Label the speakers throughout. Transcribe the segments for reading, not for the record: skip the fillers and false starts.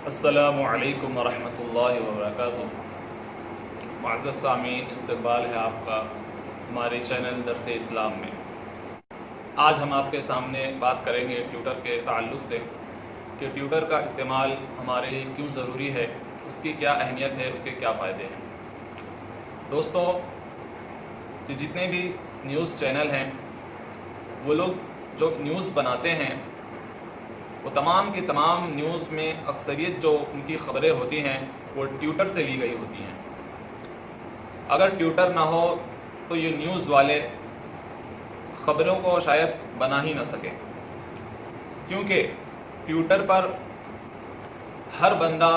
Speaker 1: अस्सलामु अलैकुम वरहमतुल्लाहि वबरकातुहू। मुअज़्ज़ज़ सामीन, इस्तक़बाल है आपका हमारे चैनल दर्स इस्लाम में। आज हम आपके सामने बात करेंगे ट्विटर के ताल्लुक़ से कि ट्विटर का इस्तेमाल हमारे लिए क्यों ज़रूरी है, उसकी क्या अहमियत है, उसके क्या फ़ायदे हैं। दोस्तों, ये जितने भी न्यूज़ चैनल हैं वो लोग जो न्यूज़ बनाते हैं वो तमाम की तमाम न्यूज़ में अक्सरियत जो उनकी ख़बरें होती हैं वो ट्विटर से ली गई होती हैं। अगर ट्विटर ना हो तो ये न्यूज़ वाले ख़बरों को शायद बना ही ना सके, क्योंकि ट्विटर पर हर बंदा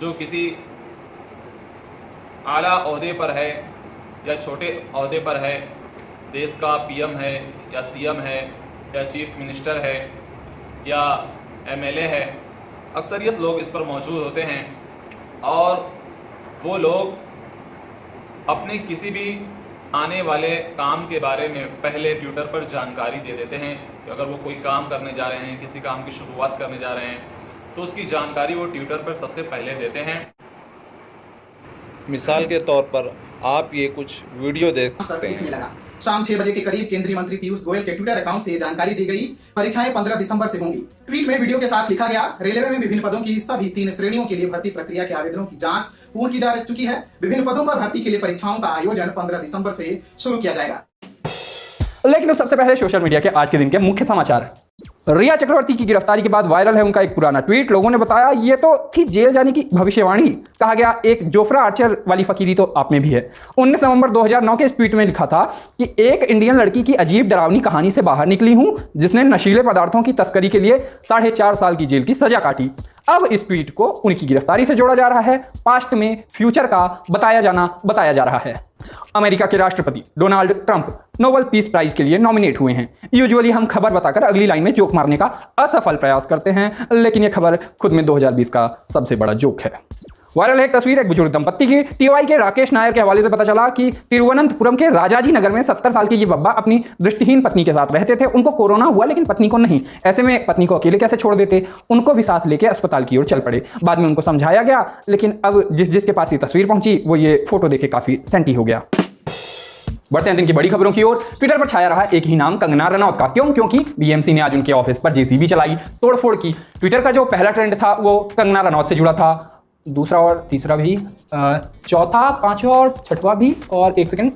Speaker 1: जो किसी आला ओहदे पर है या छोटे ओहदे पर है, देश का पीएम है या सीएम है या चीफ मिनिस्टर है या एमएलए है, अक्सरियत लोग इस पर मौजूद होते हैं और वो लोग अपने किसी भी आने वाले काम के बारे में पहले ट्विटर पर जानकारी दे देते हैं कि अगर वो कोई काम करने जा रहे हैं, किसी काम की शुरुआत करने जा रहे हैं, तो उसकी जानकारी वो ट्विटर पर सबसे पहले देते हैं।
Speaker 2: मिसाल के तौर पर आप ये कुछ वीडियो देख सकते हैं।
Speaker 3: शाम 6 बजे के करीब केंद्रीय मंत्री पीयूष गोयल के ट्विटर अकाउंट से जानकारी दी गई। परीक्षाएं 15 दिसंबर से होंगी। ट्वीट में वीडियो के साथ लिखा गया, रेलवे में विभिन्न पदों की सभी 3 श्रेणियों के लिए भर्ती प्रक्रिया के आवेदनों की जांच पूर्ण की जा चुकी है। विभिन्न पदों पर भर्ती के लिए परीक्षाओं का आयोजन 15 दिसंबर से शुरू किया जाएगा।
Speaker 4: लेकिन सबसे पहले सोशल मीडिया के आज के दिन के मुख्य समाचार। रिया चक्रवर्ती की गिरफ्तारी के बाद वायरल है उनका एक पुराना ट्वीट। लोगों ने बताया ये तो थी जेल जाने की भविष्यवाणी। कहा गया एक जोफ्रा आर्चर वाली फकीरी तो आप में भी है। 19 नवंबर 2009 के इस ट्वीट में लिखा था कि एक इंडियन लड़की की अजीब डरावनी कहानी से बाहर निकली हूं जिसने नशीले पदार्थों की तस्करी के लिए 4.5 साल की जेल की सजा काटी। अब इस ट्वीट को उनकी गिरफ्तारी से जोड़ा जा रहा है। पास्ट में फ्यूचर का बताया जा रहा है। अमेरिका के राष्ट्रपति Donald Trump Nobel peace prize के लिए नॉमिनेट हुए हैं। यूजुअली हम खबर बताकर अगली लाइन में जोक मारने का असफल प्रयास करते हैं, लेकिन यह खबर खुद में 2020 का सबसे बड़ा जोक है। वायरल है एक तस्वीर एक बुजुर्ग दंपत्ति की। टीवाई के राकेश नायर के हवाले से पता चला कि तिरुवनंतपुरम के राजाजी नगर में 70 साल के ये बब्बा अपनी दृष्टिहीन पत्नी के साथ रहते थे। उनको कोरोना हुआ लेकिन पत्नी को नहीं। ऐसे में पत्नी को अकेले कैसे छोड़ देते, उनको भी साथ लेके अस्पताल की ओर चल पड़े। बाद में उनको समझाया गया, लेकिन अब जिसके पास ये तस्वीर पहुंची वो ये फोटो देखे काफी सेंटी हो गया। बढ़ते हैं दिन की बड़ी खबरों की ओर। ट्विटर पर छाया रहा एक ही नाम, कंगना रनौत का। क्योंकि बीएमसी ने आज उनके ऑफिस पर जेसीबी चलाई, तोड़फोड़ की। ट्विटर का जो पहला ट्रेंड था वो कंगना रनौत से जुड़ा था, दूसरा और तीसरा भी, चौथा, पांचवा और छठवां भी, और एक सेकंड,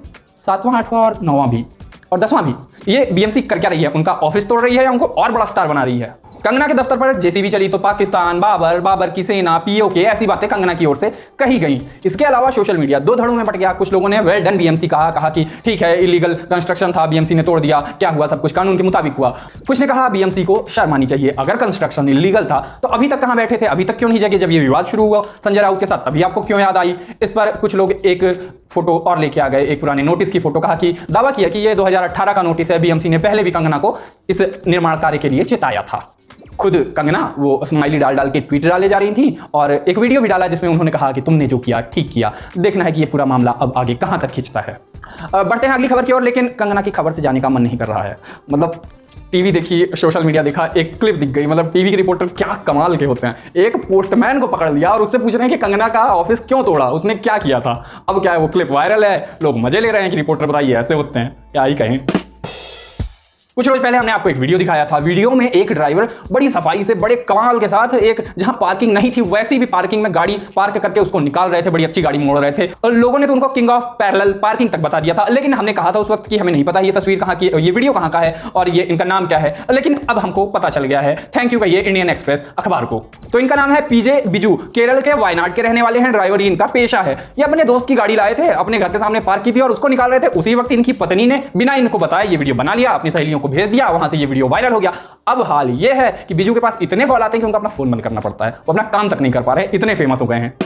Speaker 4: 7वां, 8वां और 9वां भी, और 10वां भी। ये बीएमसी कर क्या रही है? उनका ऑफिस तोड़ रही है या उनको और बड़ा स्टार बना रही है? कंगना के दफ्तर पर जेसीबी चली तो पाकिस्तान, बाबर की सेना, पीओके, ऐसी बातें कंगना की ओर से कही गई। इसके अलावा सोशल मीडिया 2 धड़ों में बट गया। कुछ लोगों ने वेल डन बीएमसी कहा कि ठीक है, इलीगल कंस्ट्रक्शन था, बीएमसी ने तोड़ दिया, क्या हुआ, सब कुछ कानून के मुताबिक हुआ। कुछ ने कहा बीएमसी को शर्म आनी चाहिए, अगर कंस्ट्रक्शन इलीगल था तो अभी तक कहां बैठे थे, अभी तक क्यों नहीं जगे? जब ये विवाद शुरू हुआ संजय राउत के साथ तभी आपको क्यों याद आई? इस पर कुछ लोग एक फोटो और लेके आ गए, एक पुराने नोटिस की फोटो। कहा कि दावा किया कि ये 2018 का नोटिस है, बीएमसी ने पहले भी कंगना को इस निर्माण कार्य के लिए चेताया था। खुद कंगना वो स्माइली डाल के ट्वीट डाले जा रही थी और एक वीडियो भी डाला जिसमें उन्होंने कहा कि तुमने जो किया ठीक किया। देखना है कि ये पूरा मामला अब आगे कहां तक खींचता है। बढ़ते हैं अगली खबर की ओर। लेकिन कंगना की खबर से जाने का मन नहीं कर रहा है। मतलब टीवी देखी, सोशल मीडिया देखा, एक क्लिप दिख गई। मतलब टीवी के रिपोर्टर क्या कमाल के होते हैं। एक पोस्टमैन को पकड़ लिया और उससे पूछ रहे हैं कि कंगना का ऑफिस क्यों तोड़ा, उसने क्या किया था। अब क्या है, वो क्लिप वायरल है, लोग मजे ले रहे हैं कि रिपोर्टर बताइए ऐसे होते हैं, क्या ही कहें। कुछ रोज पहले हमने आपको एक वीडियो दिखाया था। वीडियो में एक ड्राइवर बड़ी सफाई से, बड़े कमाल के साथ, एक जहां पार्किंग नहीं थी वैसी भी पार्किंग में गाड़ी पार्क करके उसको निकाल रहे थे। बड़ी अच्छी गाड़ी मोड़ रहे थे और लोगों ने तो उनको किंग ऑफ पैरेलल पार्किंग तक बता दिया था। लेकिन हमने कहा था उस वक्त कि हमें नहीं पता ये तस्वीर कहां की, ये वीडियो कहां का है और ये इनका नाम क्या है। लेकिन अब हमको पता चल गया है, थैंक यू कहिए इंडियन एक्सप्रेस अखबार को। तो इनका नाम है पीजे बिजू, केरल के वायनाड के रहने वाले हैं। ड्राइवर इनका पेशा है। ये अपने दोस्त की गाड़ी लाए थे, अपने घर के सामने पार्क की थी और उसको निकाल रहे थे। उसी वक्त इनकी पत्नी ने बिना इनको बताए ये वीडियो बना लिया, अपनी सहेलियों को भेज दिया, वहां से वीडियो वायरल हो गया। अब हाल ये है कि बिजू के पास इतने कॉल आते हैं कि उनका अपना फोन बंद करना पड़ता है, वो अपना काम तक नहीं कर पा रहे, इतने फेमस हो गए हैं।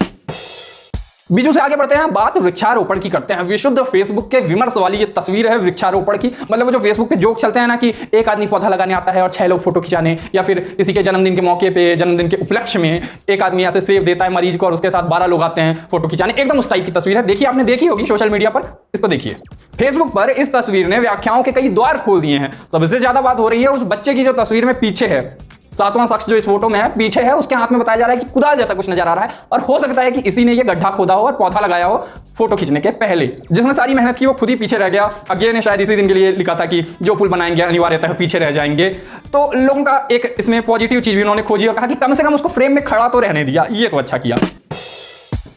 Speaker 4: बिजू से आगे बढ़ते हैं, बात वृक्षारोपण की करते हैं। विशुद्ध फेसबुक के विमर्श वाली ये तस्वीर है वृक्षारोपण की। मतलब वो जो फेसबुक पे जोक चलते हैं ना कि एक आदमी पौधा लगाने आता है और 6 लोग फोटो खिंचाने, या फिर किसी के जन्मदिन के मौके पे, जन्मदिन के उपलक्ष्य में एक आदमी ऐसे सेब देता है मरीज को और उसके साथ 12 लोग आते हैं फोटो खिंचाने। एकदम उस टाइप की तस्वीर है। देखिए, आपने देखी होगी सोशल मीडिया पर, इसको देखिए। फेसबुक पर इस तस्वीर ने व्याख्याओं के कई द्वार खोल दिए हैं। सबसे ज्यादा बात हो रही है उस बच्चे की जो तस्वीर में पीछे है। सातवां शख्स जो इस फोटो में है पीछे है, उसके हाथ में बताया जा रहा है कि कुदाल जैसा कुछ नजर आ रहा है और हो सकता है कि इसी ने ये गड्ढा खोदा हो और पौधा लगाया हो फोटो खींचने के पहले। जिसने सारी मेहनत की वो खुद ही पीछे रह गया। अज्ञे ने शायद इसी दिन के लिए लिखा था कि जो पुल बनाएंगे अनिवार्यतः पीछे रह जाएंगे। तो लोगों का एक इसमें पॉजिटिव चीज भी उन्होंने खोजी और कहा कि कम से कम उसको फ्रेम में खड़ा तो रहने दिया, ये तो अच्छा किया।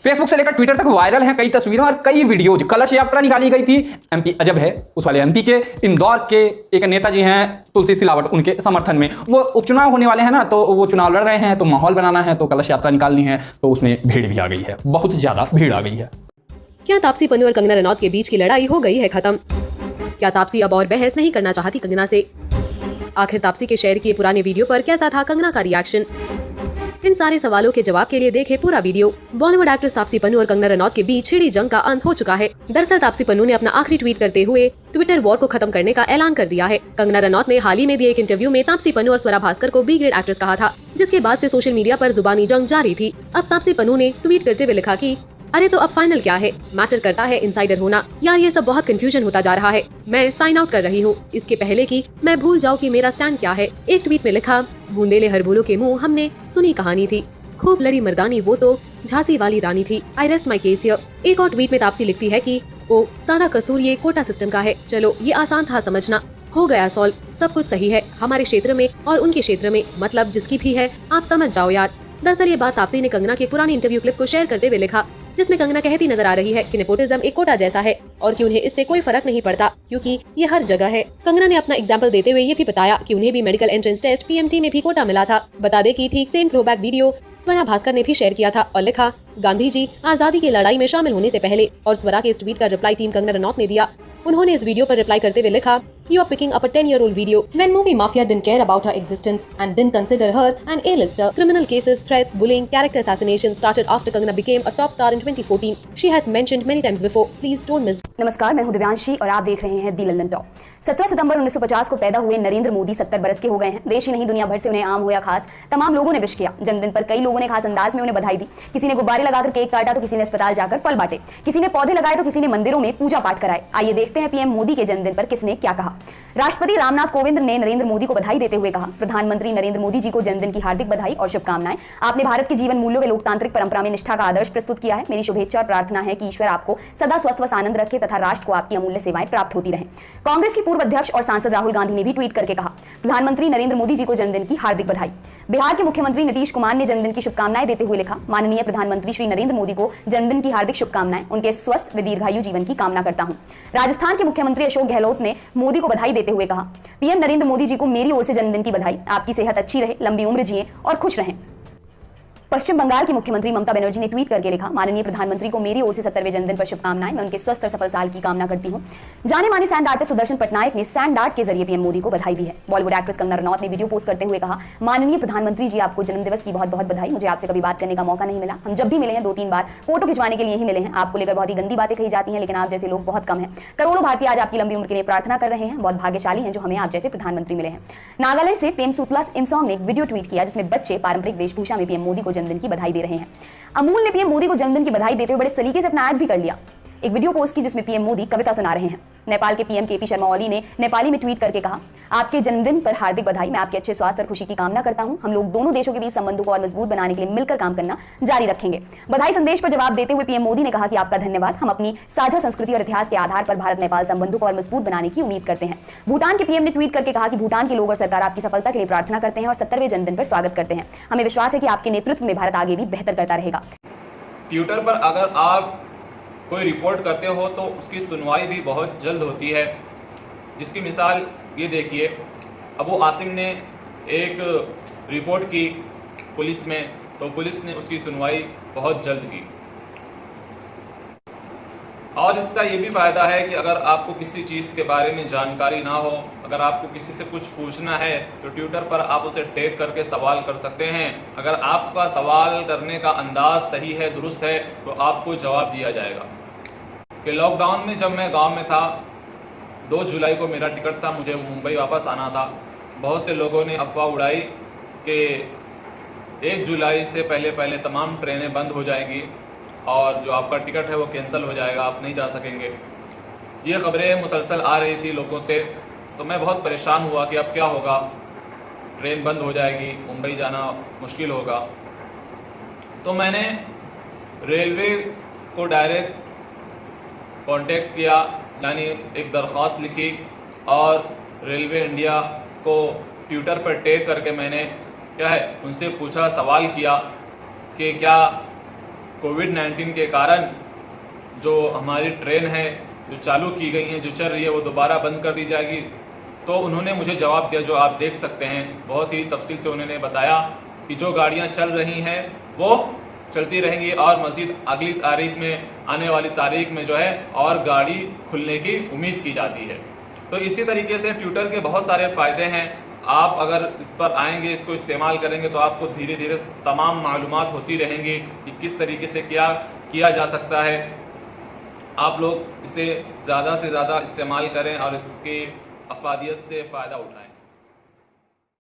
Speaker 4: फेसबुक से लेकर ट्विटर तक वायरल हैं कई तस्वीरें और कई वीडियोज। कलश यात्रा निकाली गई थी, एमपी अजब है उस वाले एमपी के इंदौर के एक नेताजी हैं तुलसी सिलावट, उनके समर्थन में वो उपचुनाव होने वाले हैं ना, तो वो चुनाव लड़ रहे हैं, तो माहौल बनाना है, तो कलश यात्रा निकालनी है, तो उसमें भीड़ भी आ गई है, बहुत ज्यादा भीड़ आ गई है।
Speaker 5: क्या तापसी पन्नू और कंगना रनौत के बीच की लड़ाई हो गई है खत्म? क्या तापसी अब और बहस नहीं करना चाहती कंगना से? आखिर तापसी के शेयर किए पुराने वीडियो पर कैसा था कंगना का रिएक्शन? इन सारे सवालों के जवाब के लिए देखें पूरा वीडियो। बॉलीवुड एक्ट्रेस तापसी पन्नू और कंगना रनौत के बीच छिड़ी जंग का अंत हो चुका है। दरअसल तापसी पन्नू ने अपना आखिरी ट्वीट करते हुए ट्विटर वॉर को खत्म करने का ऐलान कर दिया है। कंगना रनौत ने हाल ही में दिए एक इंटरव्यू में तापसी पन्नू और स्वरा भास्कर को बी ग्रेड एक्ट्रेस कहा था, जिसके बाद से सोशल मीडिया पर जुबानी जंग जारी थी। अब तापसी पन्नू ने ट्वीट करते हुए लिखा कि अरे तो अब फाइनल क्या है, मैटर करता है इनसाइडर होना। यार ये सब बहुत कंफ्यूजन होता जा रहा है, मैं साइन आउट कर रही हूँ इसके पहले कि मैं भूल जाऊँ कि मेरा स्टैंड क्या है। एक ट्वीट में लिखा, बूंदेले हर बोलो के मुंह हमने सुनी कहानी थी, खूब लड़ी मर्दानी वो तो झांसी वाली रानी थी, आई रेस्ट माई केस हियर। एक और ट्वीट में तापसी लिखती है कि ओ सारा कसूर ये कोटा सिस्टम का है, चलो ये आसान था समझना, हो गया सॉल्व, सब कुछ सही है हमारे क्षेत्र में और उनके क्षेत्र में, मतलब जिसकी भी है आप समझ जाओ यार। दरअसल ये बात तापसी ने कंगना के पुराने इंटरव्यू क्लिप को शेयर करते हुए लिखा, जिसमें कंगना कहती नजर आ रही है कि नेपोटिज्म एक कोटा जैसा है और कि उन्हें इससे कोई फर्क नहीं पड़ता क्योंकि ये हर जगह है। कंगना ने अपना एग्जांपल देते हुए ये भी बताया कि उन्हें भी मेडिकल एंट्रेंस टेस्ट पीएमटी में भी कोटा मिला था। बता दे कि ठीक same throwback video Swara Bhaskar ने भी शेयर किया था और लिखा, गांधी जी आजादी की लड़ाई में शामिल होने से पहले। और स्वरा के इस ट्वीट का रिप्लाई टीम कंगना रनौत ने दिया। उन्होंने इस वीडियो पर रिप्लाई करते हुए लिखा, You are picking up a 10-year-old video when movie mafia didn't care about her existence and didn't consider her an A-lister. Criminal cases, threats, bullying, character assassination started after Kangana became a top star in 2014. She has mentioned many times before. Please don't miss.
Speaker 6: नमस्कार, मैं हूं दिव्यांशी और आप देख रहे हैं दी London talk. 17 सितंबर 1950 को पैदा हुए नरेंद्र मोदी 70 बरस के हो गए हैं। देश ही नहीं दुनिया भर से उन्हें आम हो या खास तमाम लोगों ने विश किया। जन्मदिन पर कई लोगों ने खास अंदाज में उन्हें बधाई दी। किसी ने गुब्बारे लगाकर केक काटा तो किसी ने अस्पताल जाकर फल बांटे, किसी ने पौधे लगाए तो किसी ने मंदिरों में पूजा पाठ कराए। आइए देखते हैं पीएम मोदी के जन्मदिन पर किसने क्या कहा। राष्ट्रपति रामनाथ कोविंद ने नरेंद्र मोदी को बधाई देते हुए कहा, प्रधानमंत्री नरेंद्र मोदी जी को जन्मदिन की हार्दिक बधाई और शुभकामनाएं। आपने भारत के जीवन मूल्यों व लोकतांत्रिक परंपरा में निष्ठा का आदर्श प्रस्तुत किया है। मेरी शुभेच्छा और प्रार्थना है कि ईश्वर आपको सदा स्वस्थ व आनंद रखे तथा राष्ट्र को आपकी अमूल्य सेवाएं प्राप्त होती रहें। कांग्रेस की पूर्व अध्यक्ष और सांसद राहुल गांधी ने भी ट्वीट करके कहा, प्रधानमंत्री नरेंद्र मोदी जी को जन्मदिन की हार्दिक बधाई। बिहार के मुख्यमंत्री नीतीश कुमार ने जन्मदिन की शुभकामनाएं देते हुए लिखा, माननीय प्रधानमंत्री श्री नरेंद्र मोदी को जन्मदिन की हार्दिक शुभकामनाएं, उनके स्वस्थ व दीर्घायु जीवन की कामना करता हूं। राजस्थान के मुख्यमंत्री अशोक गहलोत ने मोदी को बधाई देते हुए कहा, पीएम नरेंद्र मोदी जी को मेरी ओर से जन्मदिन की बधाई। आपकी सेहत अच्छी रहे, लंबी उम्र जिए और खुश रहें। पश्चिम बंगाल की मुख्यमंत्री ममता बनर्जी ने ट्वीट करके लिखा, माननीय प्रधानमंत्री को मेरी ओर से 70वें जन्मदिन पर शुभकामनाएं। मैं उनके स्वस्थ और सफल साल की कामना करती हूं। जाने माने सैंड आर्टिस्ट सुदर्शन पटनायक ने सैंड आर्ट के जरिए पीएम मोदी को बधाई दी है। बॉलीवुड एक्ट्रेस कंगना रनौत ने वीडियो पोस्ट करते हुए कहा, माननीय प्रधानमंत्री जी आपको जन्मदिवस की बहुत बहुत बधाई। मुझे आपसे कभी बात करने का मौका नहीं मिला, हम जब भी मिले हैं 2-3 बार फोटो खिंचवाने के लिए ही मिले हैं। आपको लेकर बहुत ही गंदी बातें कही जाती हैं, लेकिन आप जैसे लोग बहुत कम हैं। करोड़ों भारतीय आज आपकी लंबी उम्र के लिए प्रार्थना कर रहे हैं। बहुत भाग्यशाली हैं जो हमें आप जैसे प्रधानमंत्री मिले हैं। नागालैंड से तेमसुतला इमसोंग ने एक वीडियो ट्वीट किया जिसमें बच्चे पारंपरिक वेशभूषा में पीएम मोदी को जन्मदिन की बधाई दे रहे हैं। अमूल ने पीएम मोदी को जन्मदिन की बधाई देते हुए बड़े सलीके से अपना ऐड भी कर लिया। एक वीडियो पोस्ट की जिसमें पीएम मोदी कविता सुना रहे हैं। नेपाल के पीएम केपी शर्मा ओली ने नेपाली में ट्वीट करके कहा, आपके जन्मदिन पर हार्दिक बधाई। मैं आपके अच्छे स्वास्थ्य और खुशी की कामना करता हूं। हम लोग दोनों देशों के बीच संबंधों को और मजबूत बनाने के लिए मिलकर काम करना जारी रखेंगे। बधाई संदेश पर जवाब देते हुए पीएम मोदी ने कहा कि आपका धन्यवाद। हम अपनी साझा संस्कृति और इतिहास के आधार पर भारत नेपाल संबंधों को और मजबूत बनाने की उम्मीद करते हैं। भूटान के पीएम ने ट्वीट करके कहा कि भूटान के लोग और सरकार आपकी सफलता के लिए प्रार्थना करते हैं और 70वें जन्मदिन पर स्वागत करते हैं। हमें विश्वास है कि आपके नेतृत्व में भारत आगे भी बेहतर करता रहेगा।
Speaker 1: ट्विटर पर अगर आप कोई रिपोर्ट करते हो तो उसकी सुनवाई भी बहुत जल्द होती है, जिसकी मिसाल ये देखिए, अबू आसिम ने एक रिपोर्ट की पुलिस में, तो पुलिस ने उसकी सुनवाई बहुत जल्द की। और इसका ये भी फ़ायदा है कि अगर आपको किसी चीज़ के बारे में जानकारी ना हो, अगर आपको किसी से कुछ पूछना है तो ट्विटर पर आप उसे टैग करके सवाल कर सकते हैं। अगर आपका सवाल करने का अंदाज सही है, दुरुस्त है, तो आपको जवाब दिया जाएगा। कि लॉकडाउन में जब मैं गांव में था, 2 जुलाई को मेरा टिकट था, मुझे मुंबई वापस आना था। बहुत से लोगों ने अफवाह उड़ाई कि 1 जुलाई से पहले तमाम ट्रेनें बंद हो जाएंगी और जो आपका टिकट है वो कैंसिल हो जाएगा, आप नहीं जा सकेंगे। ये खबरें मुसलसल आ रही थी लोगों से, तो मैं बहुत परेशान हुआ कि अब क्या होगा। ट्रेन बंद हो जाएगी, मुंबई जाना मुश्किल होगा। तो मैंने रेलवे को डायरेक्ट कांटेक्ट किया, यानी एक दरख्वास्त लिखी और रेलवे इंडिया को ट्विटर पर टैग करके मैंने क्या है उनसे पूछा, सवाल किया कि क्या कोविड-19 के कारण जो हमारी ट्रेन है जो चालू की गई हैं, जो चल रही है, वो दोबारा बंद कर दी जाएगी। तो उन्होंने मुझे जवाब दिया, जो आप देख सकते हैं। बहुत ही तफसील से उन्होंने बताया कि जो गाड़ियां चल रही हैं वो चलती रहेंगी और मज़ीद अगली तारीख में, आने वाली तारीख में जो है और गाड़ी खुलने की उम्मीद की जाती है। तो इसी तरीके से ट्विटर के बहुत सारे फ़ायदे हैं। आप अगर इस पर आएंगे, इसको इस्तेमाल करेंगे तो आपको धीरे धीरे तमाम मालूमात होती रहेंगी कि किस तरीके से क्या किया जा सकता है। आप लोग इसे ज़्यादा से ज़्यादा इस्तेमाल करें और इसकी अफादियत से फ़ायदा उठाएं।